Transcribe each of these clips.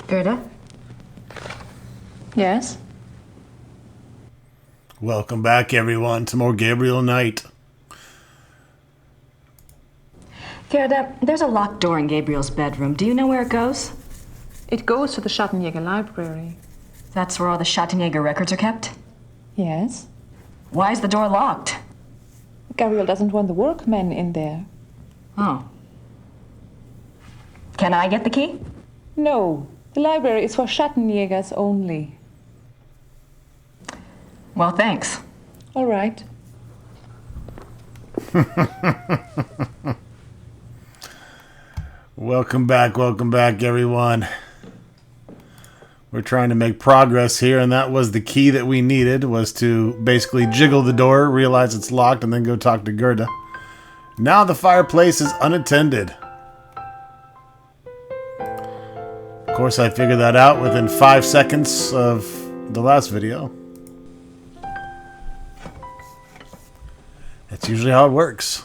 Gerda? Yes? Welcome back, everyone, to more Gabriel Night. Gerda, there's a locked door in Gabriel's bedroom. Do you know where it goes? It goes to the Schattenjäger library. That's where all the Schattenjäger records are kept? Yes? Why is the door locked? Gabriel doesn't want the workmen in there. Oh. Can I get the key? No, the library is for Schattenjägers only. Well, thanks. All right. Welcome back, everyone. We're trying to make progress here, and that was the key that we needed, was to basically jiggle the door, realize it's locked, and then go talk to Gerda. Now the fireplace is unattended. Of course, I figured that out within 5 seconds of the last video. That's usually how it works.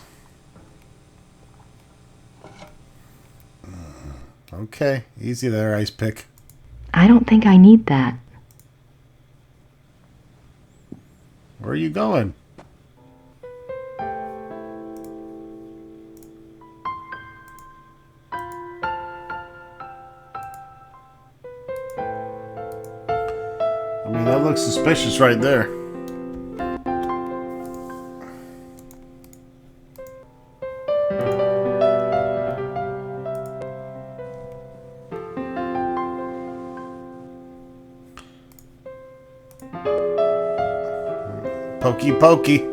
Okay, easy there, Ice Pick. I don't think I need that. Where are you going? I mean, that looks suspicious right there. Pokey pokey.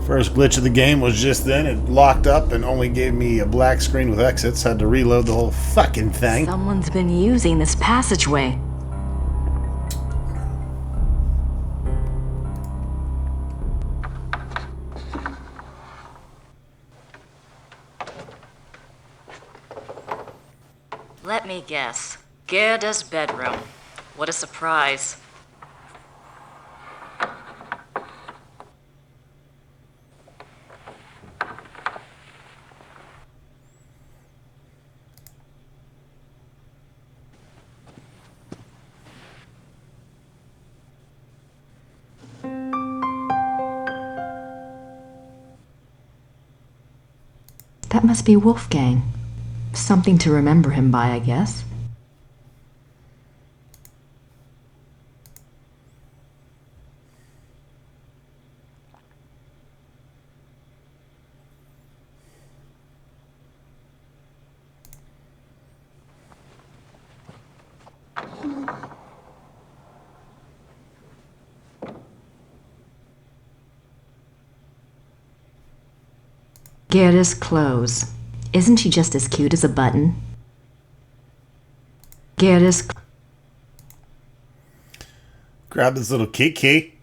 First glitch of the game was just then. It locked up and only gave me a black screen with exits. Had to reload the whole fucking thing. Someone's been using this passageway. Let me guess. Gerda's bedroom. What a surprise. That must be Wolfgang. Something to remember him by, I guess. Gerda's clothes. Isn't she just as cute as a button? Gerda's... Grab this little key.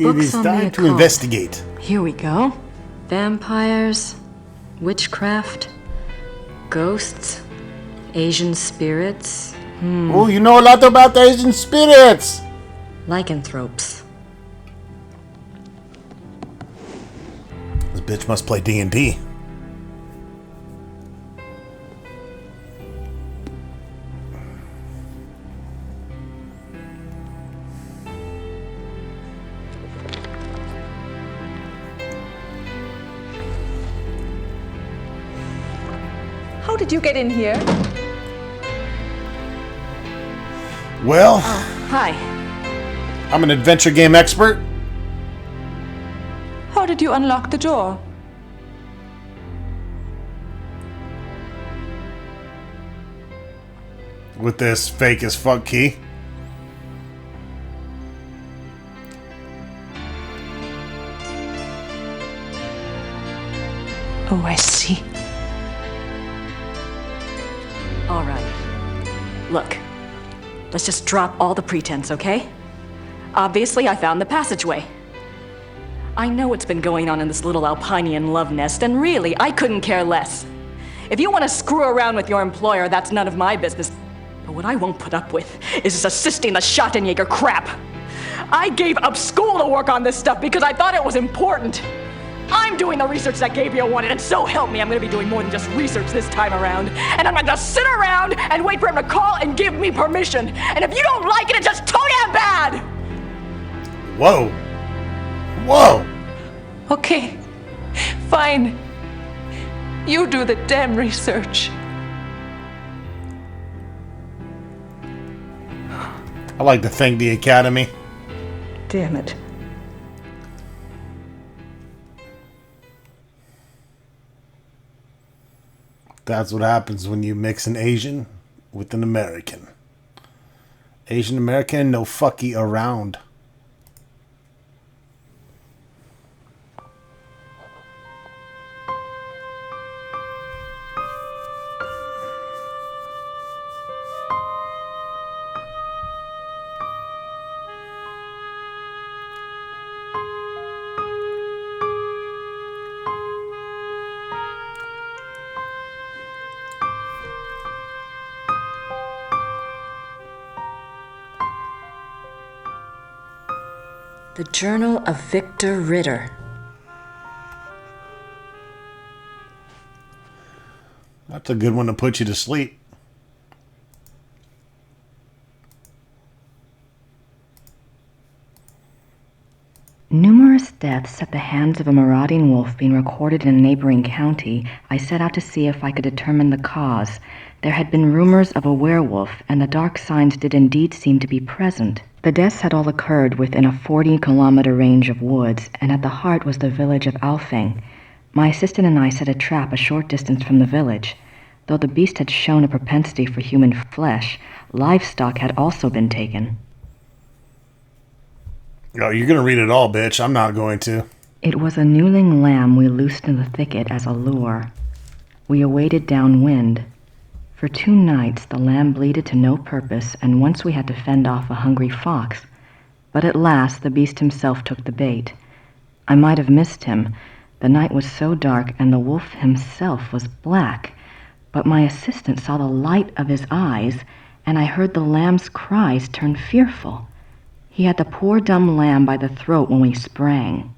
It is on the time to occult. investigate. Here we go. Vampires, witchcraft, ghosts, Asian spirits, Oh, you know a lot about the Asian spirits! lycanthropes. This bitch must play D&D. How did you get in here? Well, Hi. I'm an adventure game expert. How did you unlock the door? With this fake as fuck key. Oh, I see. All right. Look, let's just drop all the pretense, okay? Obviously, I found the passageway. I know what's been going on in this little Alpinian love nest, and really, I couldn't care less. If you want to screw around with your employer, that's none of my business. But what I won't put up with is assisting the Schottenjäger crap. I gave up school to work on this stuff because I thought it was important. I'm doing the research that Gabriel wanted, and so help me, I'm gonna be doing more than just research this time around. And I'm not gonna sit around and wait for him to call and give me permission. And if you don't like it, it's just too damn bad! Whoa. Whoa. Okay, fine. You do the damn research. I like to thank the Academy. Damn it. That's what happens when you mix an Asian with an American. Asian American, no fucky around. The Journal of Victor Ritter. That's a good one to put you to sleep. Numerous deaths at the hands of a marauding wolf being recorded in a neighboring county, I set out to see if I could determine the cause. There had been rumors of a werewolf, and the dark signs did indeed seem to be present. The deaths had all occurred within a 40-kilometer range of woods, and at the heart was the village of Alfing. My assistant and I set a trap a short distance from the village. Though the beast had shown a propensity for human flesh, livestock had also been taken. Oh, you're going to read it all, bitch. I'm not going to. It was a newling lamb we loosed in the thicket as a lure. We awaited downwind. For 2 nights the lamb bleated to no purpose, and once we had to fend off a hungry fox. But at last the beast himself took the bait. I might have missed him. The night was so dark, and the wolf himself was black. But my assistant saw the light of his eyes, and I heard the lamb's cries turn fearful. He had the poor dumb lamb by the throat when we sprang.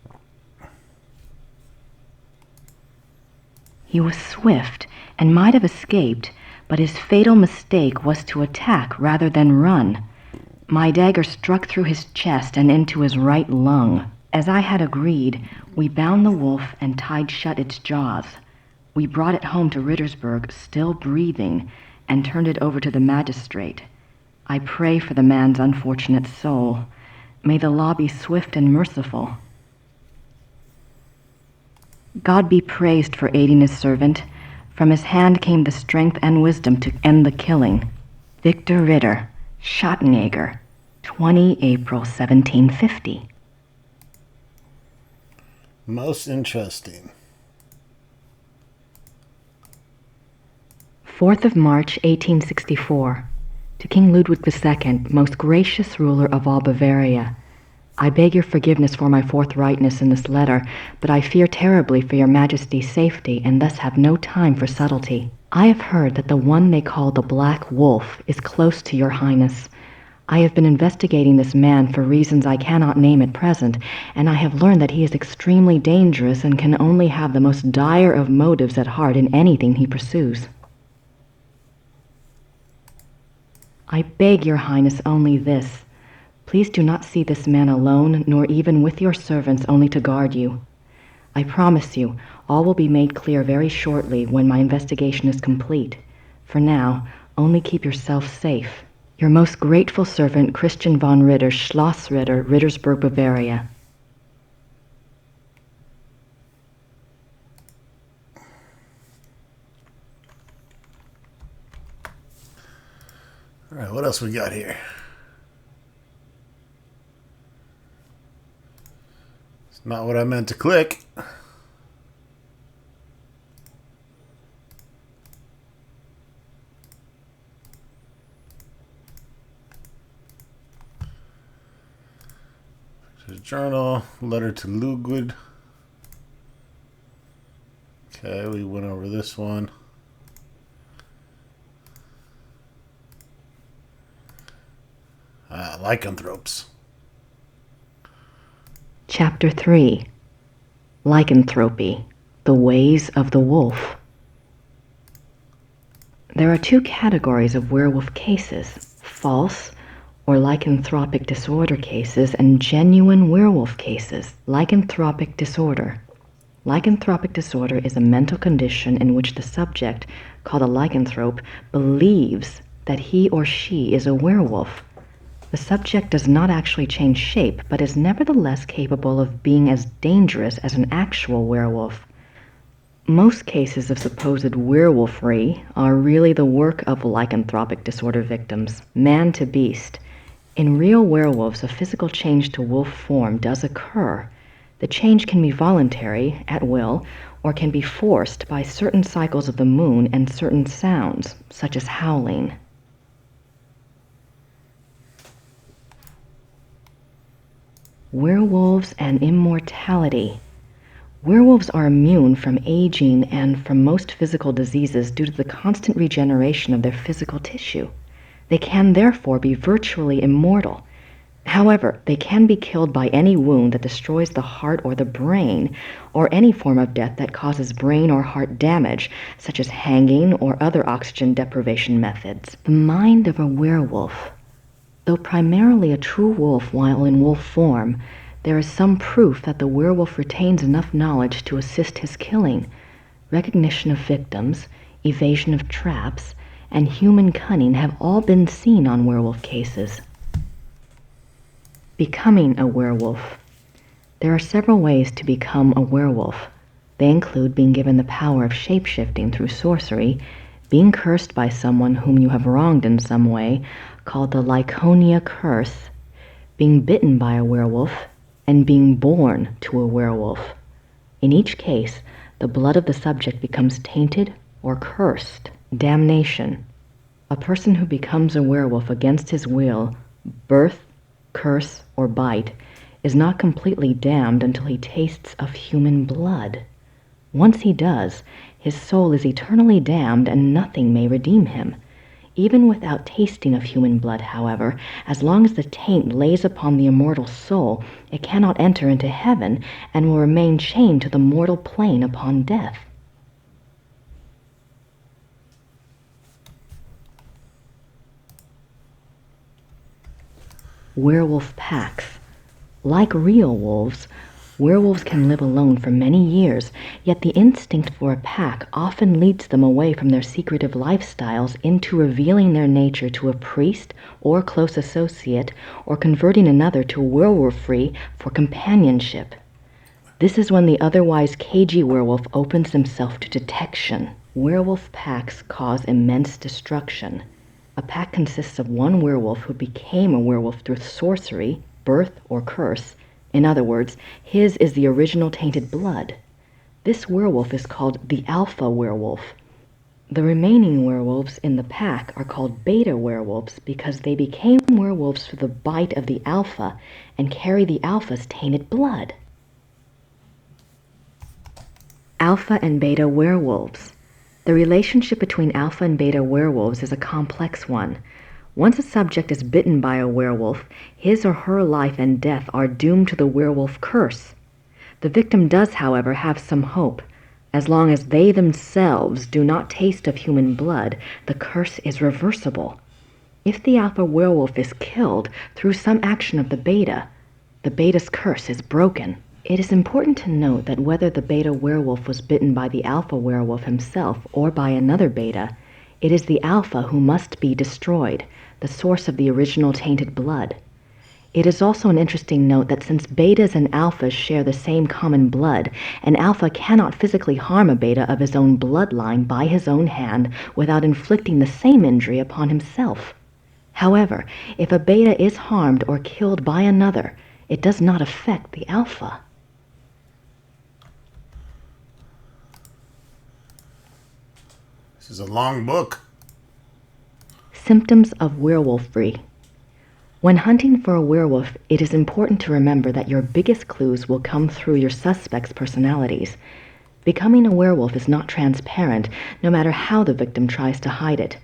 He was swift and might have escaped, but his fatal mistake was to attack rather than run. My dagger struck through his chest and into his right lung. As I had agreed, we bound the wolf and tied shut its jaws. We brought it home to Rittersburg, still breathing, and turned it over to the magistrate. I pray for the man's unfortunate soul. May the law be swift and merciful. God be praised for aiding his servant. From his hand came the strength and wisdom to end the killing. Victor Ritter, Schottenjäger, 20 April 1750. Most interesting. 4th of March, 1864. To King Ludwig II, most gracious ruler of all Bavaria. I beg your forgiveness for my forthrightness in this letter, but I fear terribly for your Majesty's safety and thus have no time for subtlety. I have heard that the one they call the Black Wolf is close to your Highness. I have been investigating this man for reasons I cannot name at present, and I have learned that he is extremely dangerous and can only have the most dire of motives at heart in anything he pursues. I beg your Highness only this. Please do not see this man alone, nor even with your servants only to guard you. I promise you, all will be made clear very shortly when my investigation is complete. For now, only keep yourself safe. Your most grateful servant, Christian von Ritter, Schloss Ritter, Rittersburg, Bavaria. All right, what else we got here? It's not what I meant to click. Journal, letter to Ludwig. Okay, we went over this one. Lycanthropes. Chapter 3. Lycanthropy, the Ways of the Wolf. There are two categories of werewolf cases: false or lycanthropic disorder cases and genuine werewolf cases. Lycanthropic disorder. Lycanthropic disorder is a mental condition in which the subject, called a lycanthrope, believes that he or she is a werewolf. The subject does not actually change shape, but is nevertheless capable of being as dangerous as an actual werewolf. Most cases of supposed werewolfery are really the work of lycanthropic disorder victims, man to beast. In real werewolves, a physical change to wolf form does occur. The change can be voluntary, at will, or can be forced by certain cycles of the moon and certain sounds, such as howling. Werewolves and immortality. Werewolves are immune from aging and from most physical diseases due to the constant regeneration of their physical tissue. They can therefore be virtually immortal. However, they can be killed by any wound that destroys the heart or the brain, or any form of death that causes brain or heart damage, such as hanging or other oxygen deprivation methods. The mind of a werewolf. Though primarily a true wolf while in wolf form, there is some proof that the werewolf retains enough knowledge to assist his killing. Recognition of victims, evasion of traps, and human cunning have all been seen on werewolf cases. Becoming a werewolf. There are several ways to become a werewolf. They include being given the power of shape-shifting through sorcery, being cursed by someone whom you have wronged in some way, called the Lyconia curse, being bitten by a werewolf, and being born to a werewolf. In each case, the blood of the subject becomes tainted or cursed. Damnation. A person who becomes a werewolf against his will, birth, curse, or bite, is not completely damned until he tastes of human blood. Once he does, his soul is eternally damned and nothing may redeem him. Even without tasting of human blood, however, as long as the taint lays upon the immortal soul, it cannot enter into heaven and will remain chained to the mortal plane upon death. Werewolf packs. Like real wolves, werewolves can live alone for many years, yet the instinct for a pack often leads them away from their secretive lifestyles into revealing their nature to a priest or close associate, or converting another to werewolfery for companionship. This is when the otherwise cagey werewolf opens himself to detection. Werewolf packs cause immense destruction. A pack consists of one werewolf who became a werewolf through sorcery, birth, or curse. In other words, his is the original tainted blood. This werewolf is called the alpha werewolf. The remaining werewolves in the pack are called beta werewolves because they became werewolves through the bite of the alpha and carry the alpha's tainted blood. Alpha and beta werewolves. The relationship between alpha and beta werewolves is a complex one. Once a subject is bitten by a werewolf, his or her life and death are doomed to the werewolf curse. The victim does, however, have some hope. As long as they themselves do not taste of human blood, the curse is reversible. If the alpha werewolf is killed through some action of the beta's curse is broken. It is important to note that whether the beta werewolf was bitten by the alpha werewolf himself or by another beta, it is the alpha who must be destroyed, the source of the original tainted blood. It is also an interesting note that since betas and alphas share the same common blood, an alpha cannot physically harm a beta of his own bloodline by his own hand without inflicting the same injury upon himself. However, if a beta is harmed or killed by another, it does not affect the alpha. This is a long book. Symptoms of werewolfery. When hunting for a werewolf, it is important to remember that your biggest clues will come through your suspects' personalities. Becoming a werewolf is not transparent, no matter how the victim tries to hide it.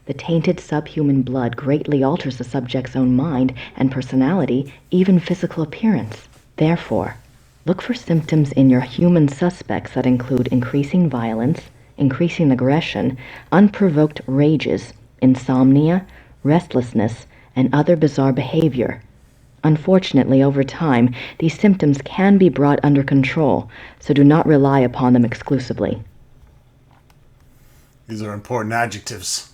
The tainted subhuman blood greatly alters the subject's own mind and personality, even physical appearance. Therefore, look for symptoms in your human suspects that include increasing violence, increasing aggression, unprovoked rages, insomnia, restlessness, and other bizarre behavior. Unfortunately, over time, these symptoms can be brought under control, so do not rely upon them exclusively. These are important adjectives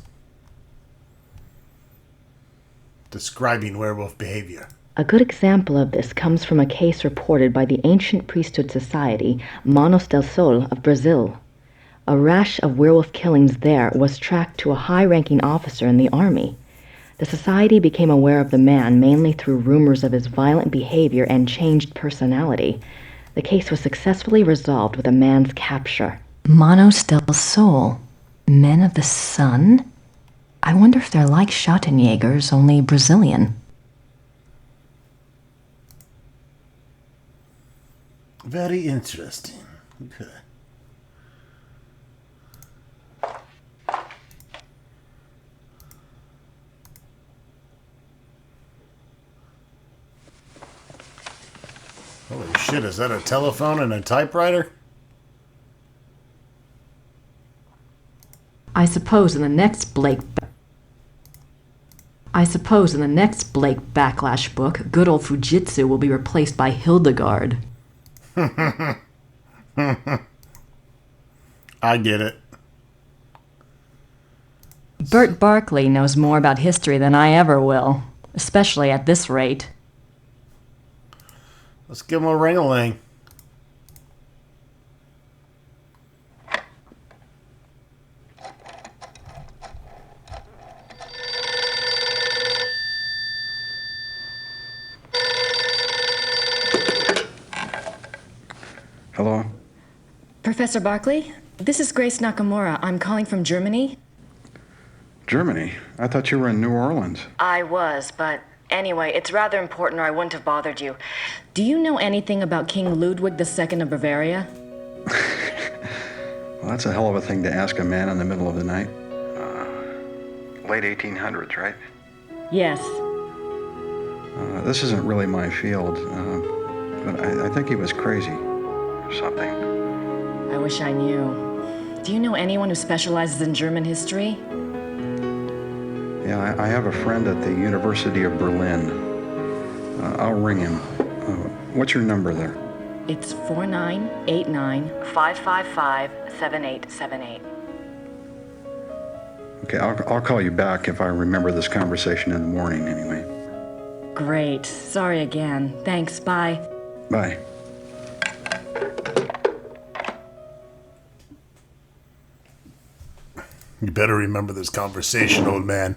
describing werewolf behavior. A good example of this comes from a case reported by the ancient priesthood society Manos del Sol of Brazil. A rash of werewolf killings there was tracked to a high-ranking officer in the army. The society became aware of the man mainly through rumors of his violent behavior and changed personality. The case was successfully resolved with a man's capture. Manos del Sol, men of the sun? I wonder if they're like Schottenjägers, only Brazilian. Very interesting. Okay. Holy shit, is that a telephone and a typewriter? I suppose in the next Blake Backlash book, good old Fujitsu will be replaced by Hildegard. I get it. Bert Barkley knows more about history than I ever will, especially at this rate. Let's give him a ring-a-ling. Hello? Professor Barkley, this is Grace Nakamura. I'm calling from Germany. Germany? I thought you were in New Orleans. I was, but anyway, it's rather important or I wouldn't have bothered you. Do you know anything about King Ludwig II of Bavaria? Well, that's a hell of a thing to ask a man in the middle of the night. Late 1800s, right? Yes. This isn't really my field, but I think he was crazy or something. I wish I knew. Do you know anyone who specializes in German history? Yeah, I have a friend at the University of Berlin. I'll ring him. What's your number there? It's 4989-555-7878. Okay, I'll call you back if I remember this conversation in the morning anyway. Great. Sorry again. Thanks. Bye. Bye. You better remember this conversation, old man,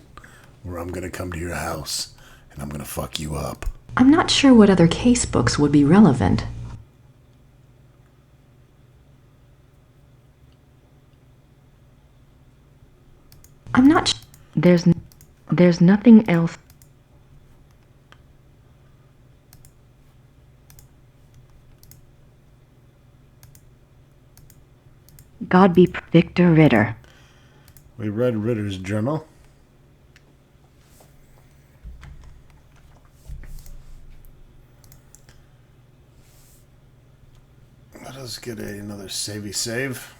or I'm gonna come to your house and I'm gonna fuck you up. I'm not sure what other case books would be relevant. I'm not. There's nothing else. God be Victor Ritter. We read Ritter's journal. Let us get another savey save.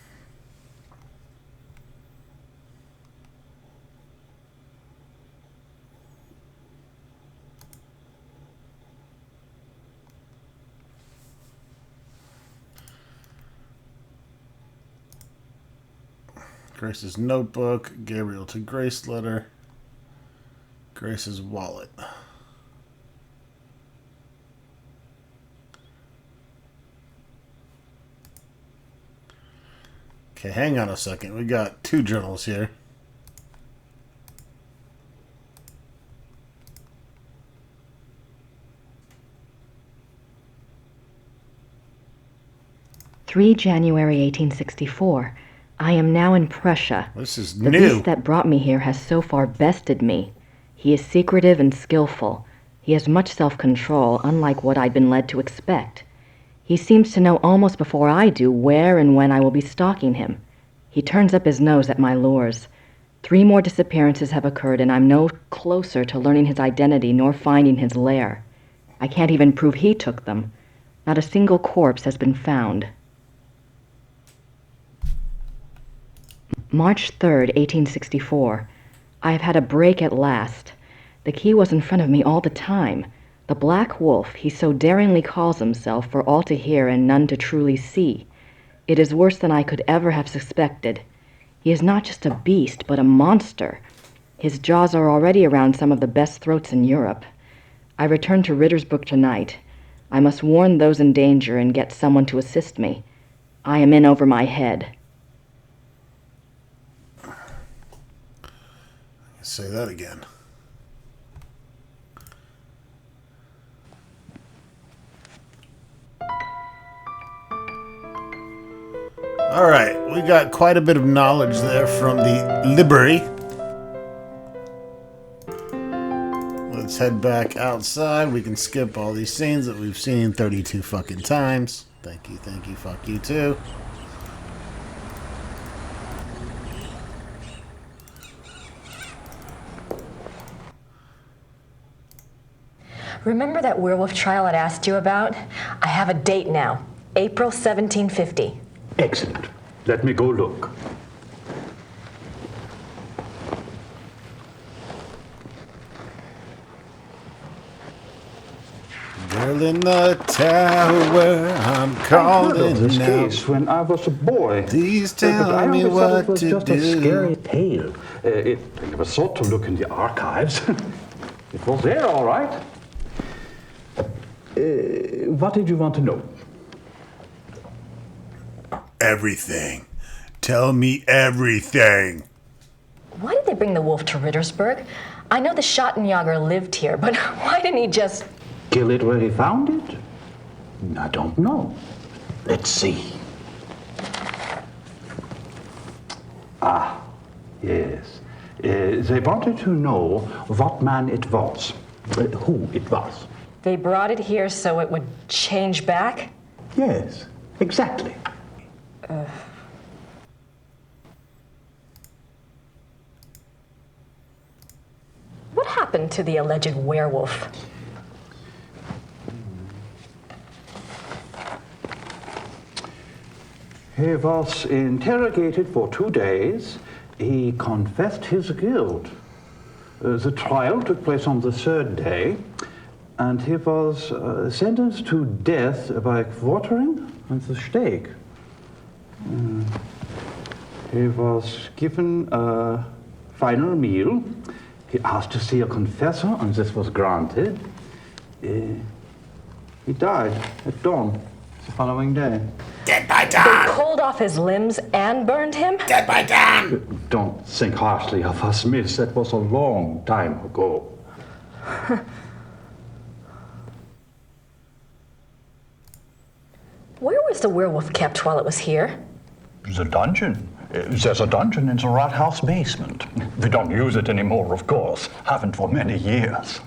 Grace's notebook, Gabriel to Grace letter, Grace's wallet. Okay, hang on a second. We got two journals here. January 1864. I am now in Prussia. This is The new. beast that brought me here has so far bested me. He is secretive and skillful. He has much self-control, unlike what I'd been led to expect. He seems to know almost before I do where and when I will be stalking him. He turns up his nose at my lures. 3 more disappearances have occurred, and I'm no closer to learning his identity nor finding his lair. I can't even prove he took them. Not a single corpse has been found. March 3rd, 1864. I have had a break at last. The key was in front of me all the time. The Black Wolf, he so daringly calls himself, for all to hear and none to truly see. It is worse than I could ever have suspected. He is not just a beast, but a monster. His jaws are already around some of the best throats in Europe. I return to Ritter's book tonight. I must warn those in danger and get someone to assist me. I am in over my head. Say that again. All right, we got quite a bit of knowledge there from the library. Let's head back outside. We can skip all these scenes that we've seen 32 fucking times. Thank you, fuck you too. Remember that werewolf trial I'd asked you about? I have a date now. April 1750. Excellent. Let me go look. Girl in the tower, I'm calling I heard of this now. case when I was a boy. Please But tell I me always thought what it was to just do. a scary tale. I never thought to look in the archives. It was there, all right. What did you want to know? Everything. Tell me everything. Why did they bring the wolf to Rittersburg? I know the Schottenjäger lived here, but why didn't he just... Kill it where he found it? I don't know. Let's see. Ah, yes. They wanted to know what man it was, who it was. They brought it here so it would change back? Yes, exactly. What happened to the alleged werewolf? He was interrogated for 2 days. He confessed his guilt. The trial took place on the 3rd day, and he was sentenced to death by quartering on the stake. He was given a final meal. He asked to see a confessor, and this was granted. He died at dawn the following day. Dead by They dawn. pulled off his limbs and burned him? Dead by dawn. Don't think harshly of us, miss. That was a long time ago. Where was the werewolf kept while it was here? The dungeon. There's a dungeon in the rat house basement. We don't use it anymore, of course. Haven't for many years.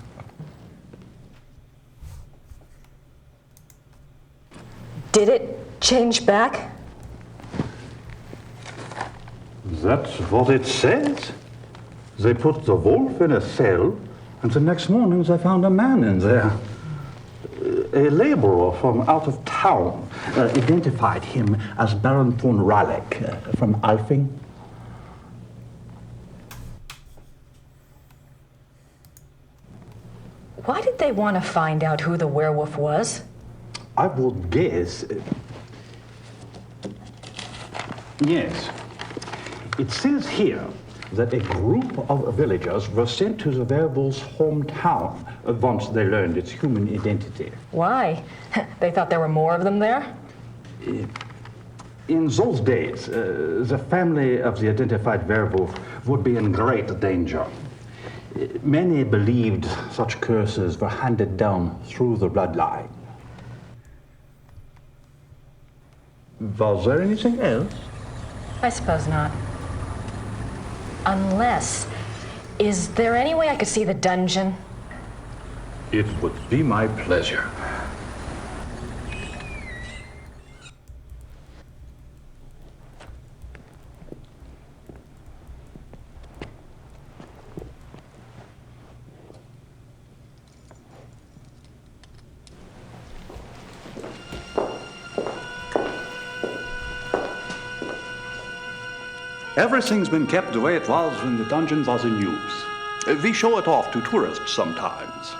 Did it change back? That's what it says. They put the wolf in a cell, and the next morning they found a man in there. A laborer from out of town identified him as Baron von Raleigh from Alfing. Why did they want to find out who the werewolf was? I would guess. Yes. It says here that a group of villagers were sent to the werewolf's hometown once they learned its human identity. Why? They thought there were more of them there? In those days, the family of the identified werewolf would be in great danger. Many believed such curses were handed down through the bloodline. Was there anything else? I suppose not. Unless, is there any way I could see the dungeon? It would be my pleasure. Everything's been kept the way it was when the dungeon was in use. We show it off to tourists sometimes.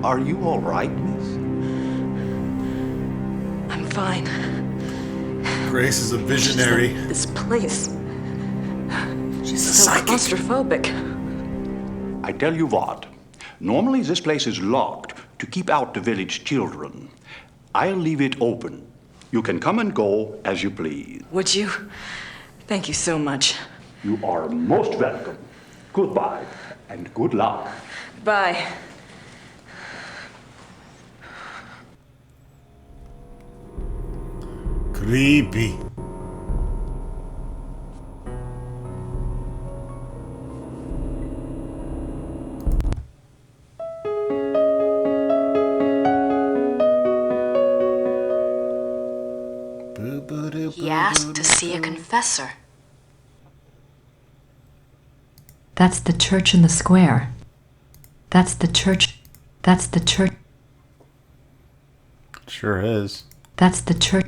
Are you all right, miss? I'm fine. Grace is a visionary. This place. She's a So psychic. claustrophobic. I tell you what, normally this place is locked to keep out the village children. I'll leave it open. You can come and go as you please. Would you? Thank you so much. You are most welcome. Goodbye and good luck. Bye. Creepy. He asked to see a confessor. That's the church in the square. That's the church. That's the church. Sure is. That's the church.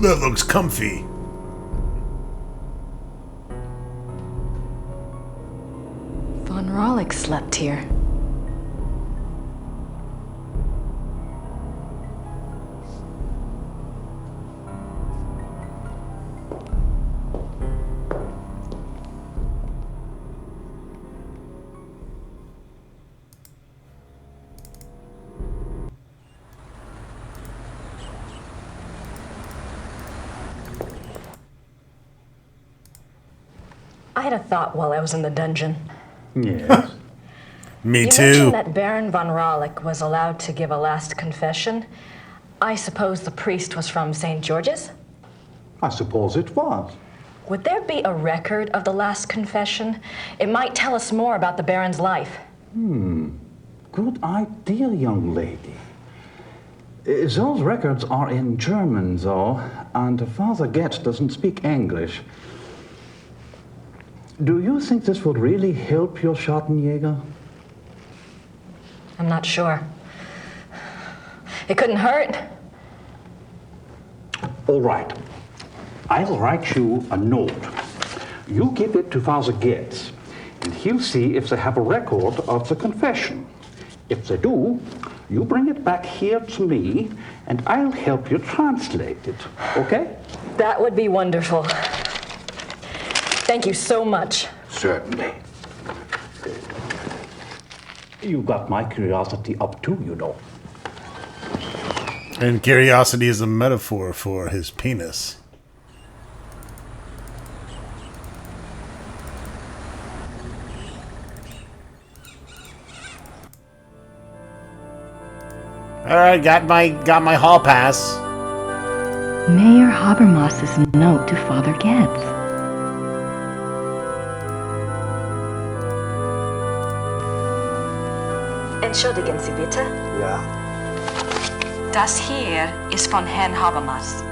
That looks comfy. Von Raleigh slept here. I had a thought while I was in the dungeon. Yes. Me You too. mentioned that Baron von Raleigh was allowed to give a last confession. I suppose the priest was from St. George's? I suppose it was. Would there be a record of the last confession? It might tell us more about the Baron's life. Good idea, young lady. Those records are in German, though, and Father Getz doesn't speak English. Do you think this would really help your Schattenjäger? I'm not sure. It couldn't hurt. All right. I'll write you a note. You give it to Father Getz, and he'll see if they have a record of the confession. If they do, you bring it back here to me, and I'll help you translate it, okay? That would be wonderful. Thank you so much. Certainly. You got my curiosity up too, you know. And curiosity is a metaphor for his penis. All right, got my hall pass. Mayor Habermas's note to Father Getz. Entschuldigen Sie bitte. Ja, Das hier ist von Herrn Habermas.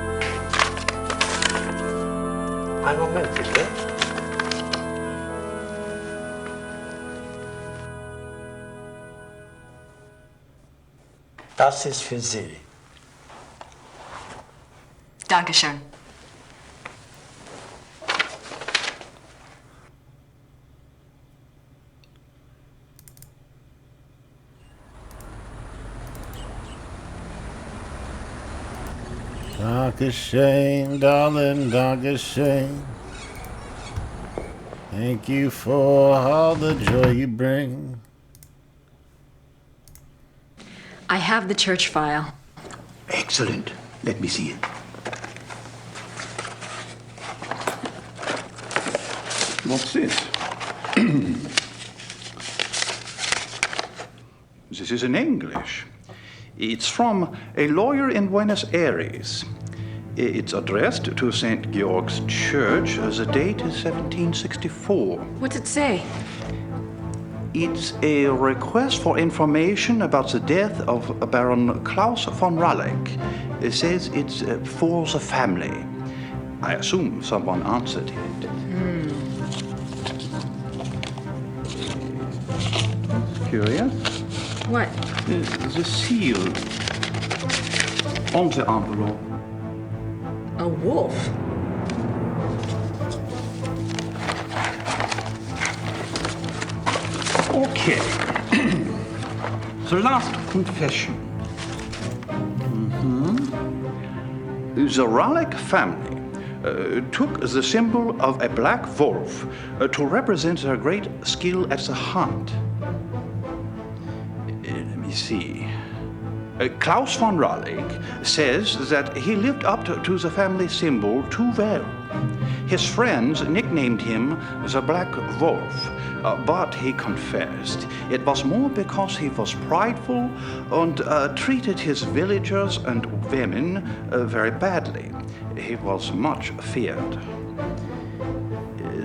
einen Moment bitte. Das ist für Sie. Dankeschön. Dankeschön, darling, Dankeschön. Thank you for all the joy you bring. I have the church file. Excellent. Let me see it. What's this? This is in English. It's from a lawyer in Buenos Aires. It's addressed to St. Georg's Church. The date is 1764. What's it say? It's a request for information about the death of Baron Klaus von Raleigh. It says it's for the family. I assume someone answered it. Curious? What? The seal on the envelope. A wolf? Okay. The last confession. The Raleigh family took the symbol of a black wolf to represent their great skill at the hunt. Let me see. Klaus von Raleigh says that he lived up to the family symbol too well. His friends nicknamed him the Black Wolf, but he confessed it was more because he was prideful and treated his villagers and women very badly. He was much feared.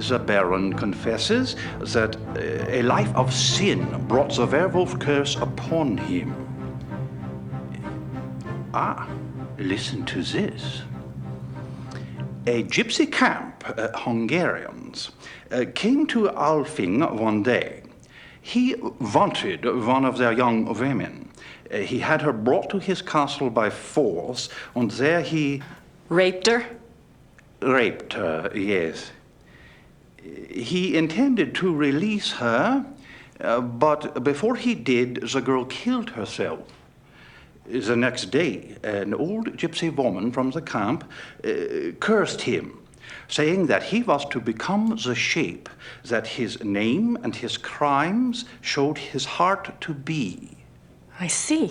The Baron confesses that a life of sin brought the werewolf curse upon him. Listen to this. A gypsy camp, Hungarians, came to Alfing one day. He wanted one of their young women. He had her brought to his castle by force, and there he Raped her? raped her, yes. He intended to release her, but before he did, the girl killed herself. The next day, an old gypsy woman from the camp cursed him, saying that he was to become the shape that his name and his crimes showed his heart to be. I see.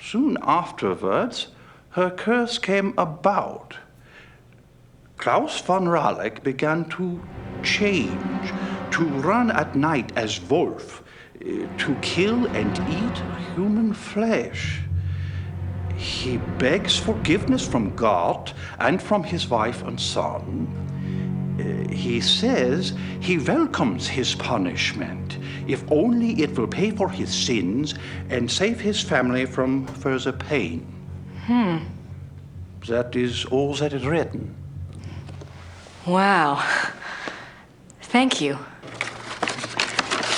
Soon afterwards, her curse came about. Klaus von Raleigh began to change, to run at night as wolf, to kill and eat human flesh. He begs forgiveness from God and from his wife and son. He says he welcomes his punishment, if only it will pay for his sins and save his family from further pain. That is all that is written. Wow. Thank you.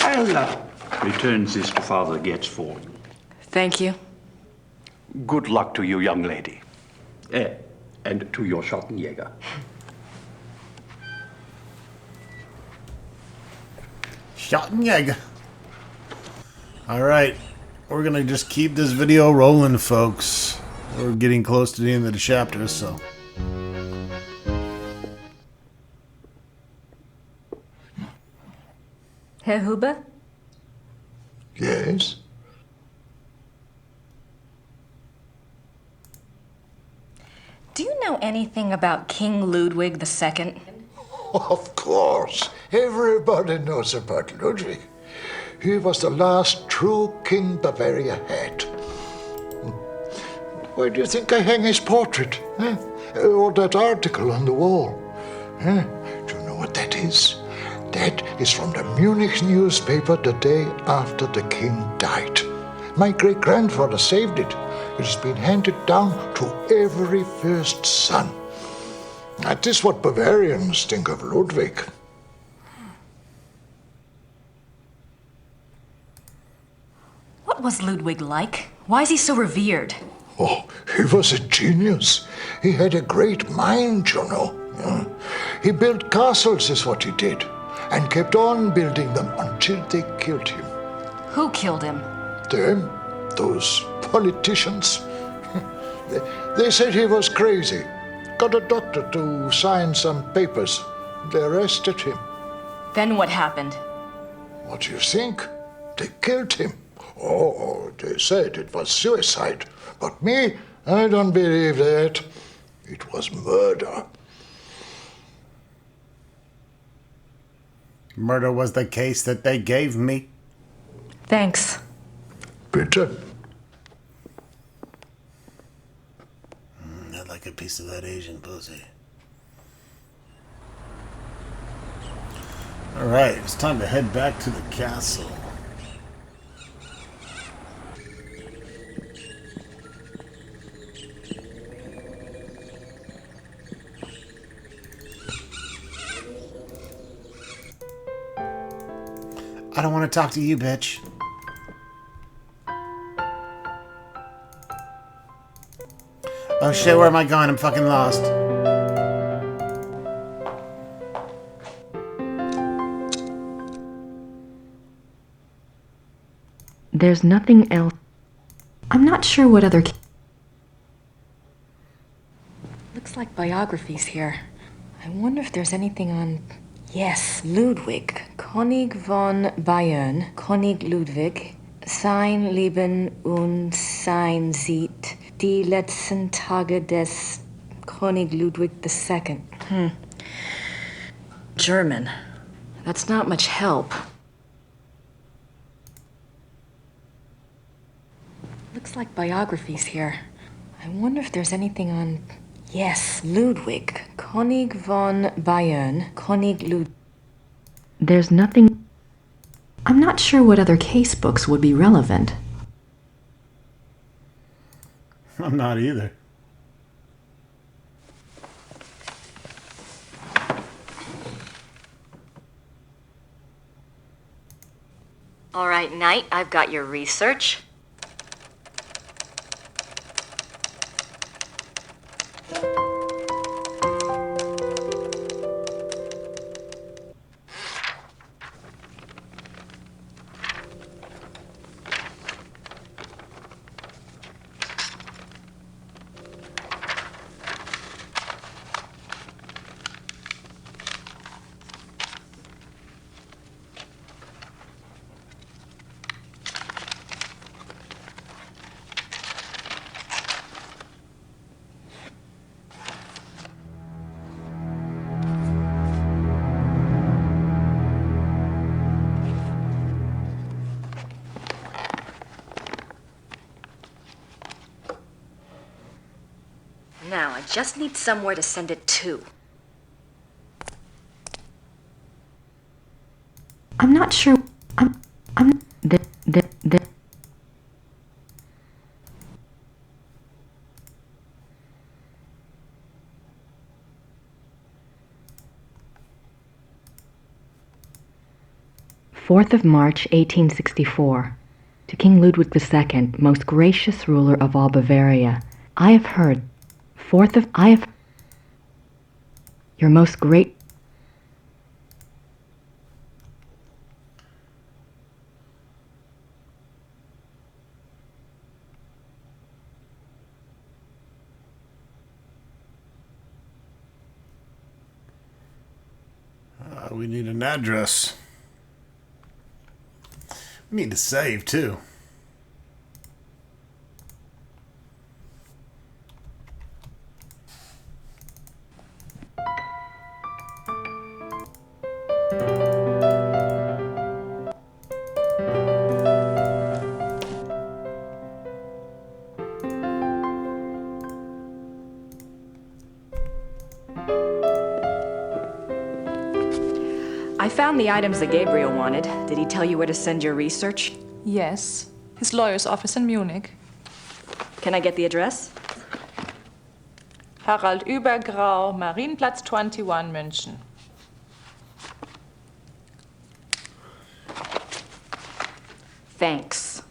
I'll return this to Father Getz for you. Thank you. Good luck to you, young lady. And to your Schottenjäger. Schottenjäger. All right. we're gonna just keep this video rolling, folks. We're getting close to the end of the chapter, so. Herr Huber? Yes? Do you know anything about King Ludwig II? Of course. Everybody knows about Ludwig. He was the last true king Bavaria had. Why do you think I hang his portrait? Eh? Or that article on the wall? Eh? Do you know what that is? That is from the Munich newspaper the day after the king died. My great-grandfather saved it. It has been handed down to every first son. That is what Bavarians think of Ludwig. What was Ludwig like? Why is he so revered? Oh, he was a genius. He had a great mind, you know. Yeah. He built castles, is what he did, and kept on building them until they killed him. Who killed him? Them, those politicians. They said he was crazy. Got a doctor to sign some papers. They arrested him. Then what happened? What do you think? They killed him. Oh, they said it was suicide. But me, I don't believe that. It was murder. Murder was the case that they gave me. Thanks. Bitte. I'd like a piece of that Asian pussy. Alright, it's time to head back to the castle. I don't want to talk to you, bitch. Oh shit, where am I going? I'm fucking lost. There's nothing else. I'm not sure what other... Looks like biographies here. I wonder if there's anything on... Yes, Ludwig. König von Bayern. König Ludwig. Sein Leben und sein Sieg. Die letzten Tage des König Ludwig II. German. That's not much help. Looks like biographies here. I wonder if there's anything on... Yes, Ludwig. König von Bayern. König Ludwig. There's nothing... I'm not sure what other case books would be relevant. I'm not either. All right, Knight, I've got your research. Now, I just need somewhere to send it to. I'm not sure... The... 4th of March, 1864. To King Ludwig II, most gracious ruler of all Bavaria, I have heard... Your most great... We need an address. We need to save, too. I found the items that Gabriel wanted. Did he tell you where to send your research? Yes, his lawyer's office in Munich. Can I get the address? Harald Übergrau, Marienplatz 21, München. Thanks.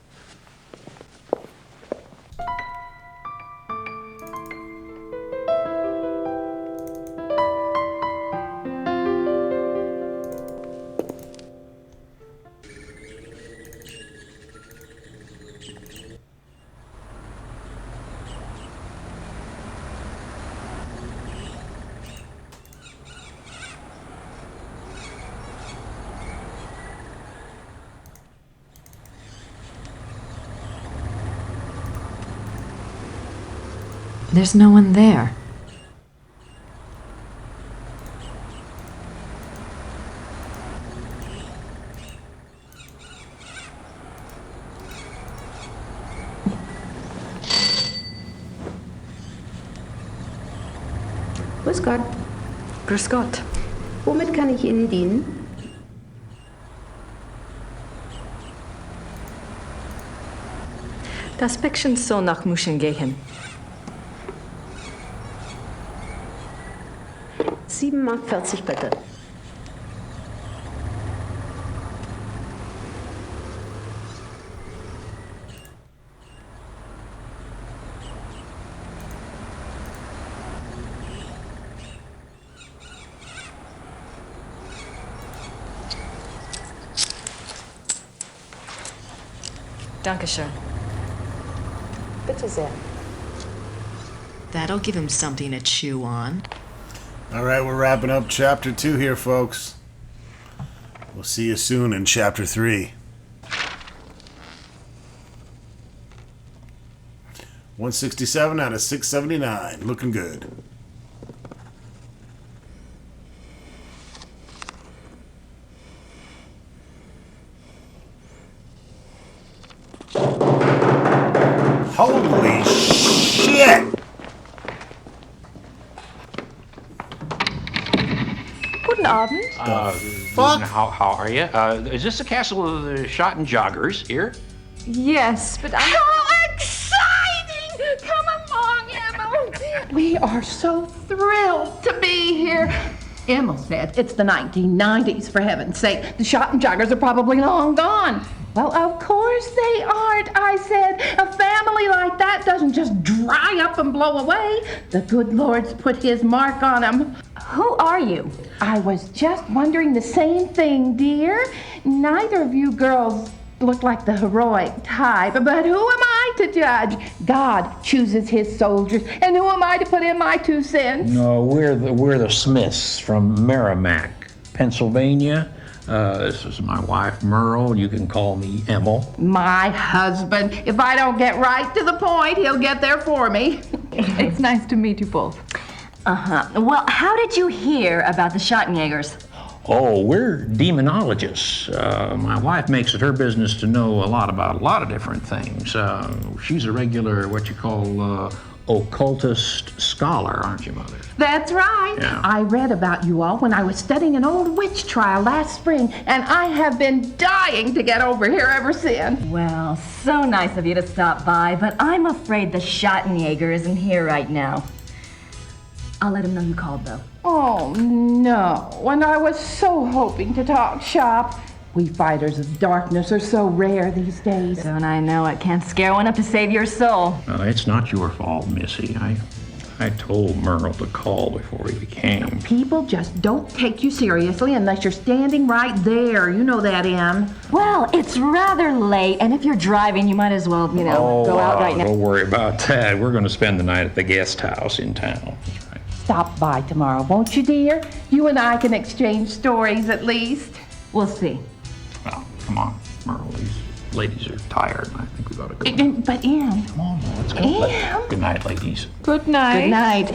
There's no one there. Grüß Gott. Grüß Gott. Womit kann ich Ihnen dienen? Das Päckchen soll nach München gehen. 7,40 Mark bitte. Dankeschön. Bitte sehr. That'll give him something to chew on. All right, we're wrapping up Chapter 2 here, folks. We'll see you soon in Chapter 3. 167 out of 679. Looking good. Holy shit! Guten Abend. Fuck? How are you? Is this the castle of the shot and joggers here? Yes, but I'm... How exciting! Come along, Emma. We are so thrilled to be here. Emma said it's the 1990s, for heaven's sake. The shot and joggers are probably long gone. Well, of course they aren't, I said. A family like that doesn't just dry up and blow away. The good Lord's put his mark on them. Who are you? I was just wondering the same thing, dear. Neither of you girls look like the heroic type, but who am I to judge? God chooses his soldiers, and who am I to put in my 2 cents? No, we're the Smiths from Merrimack, Pennsylvania. This is my wife, Merle. You can call me Emil. My husband. If I don't get right to the point, he'll get there for me. It's nice to meet you both. Well, how did you hear about the Schottenjägers? Oh, we're demonologists. My wife makes it her business to know a lot about a lot of different things. She's a regular, what you call, occultist scholar, aren't you, Mother? That's right. Yeah. I read about you all when I was studying an old witch trial last spring, and I have been dying to get over here ever since. Well, so nice of you to stop by, but I'm afraid the Schottenjäger isn't here right now. I'll let him know you called, though. Oh, no. And I was so hoping to talk shop. We fighters of darkness are so rare these days. Don't I know it? Can't scare one up to save your soul. It's not your fault, Missy. I told Merle to call before he came. People just don't take you seriously unless you're standing right there. You know that, Em. Well, it's rather late, and if you're driving, you might as well, go out right now. Don't worry about that. We're going to spend the night at the guest house in town. That's right. stop by tomorrow, won't you, dear? You and I can exchange stories at least. We'll see. Well, come on, Merle. These ladies are tired, and I think we ought to go. But Em. Come on, let's go. Em. Good night, ladies. Good night. Good night.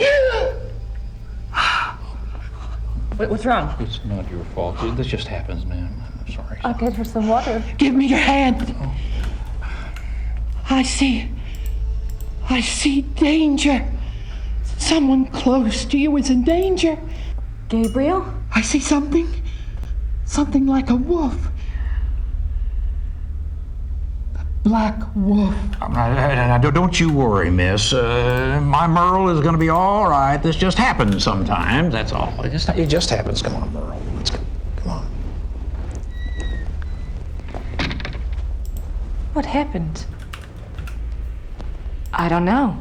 What's wrong? It's not your fault. This just happens, ma'am. I'm sorry. I'll get her some water. Give me your hand. I see danger. Someone close to you is in danger. Gabriel? I see something like a wolf. A black wolf. Now, don't you worry, miss. My Merle is going to be all right. This just happens sometimes, that's all. It just happens. Come on, Merle. Let's go. Come on. What happened? I don't know.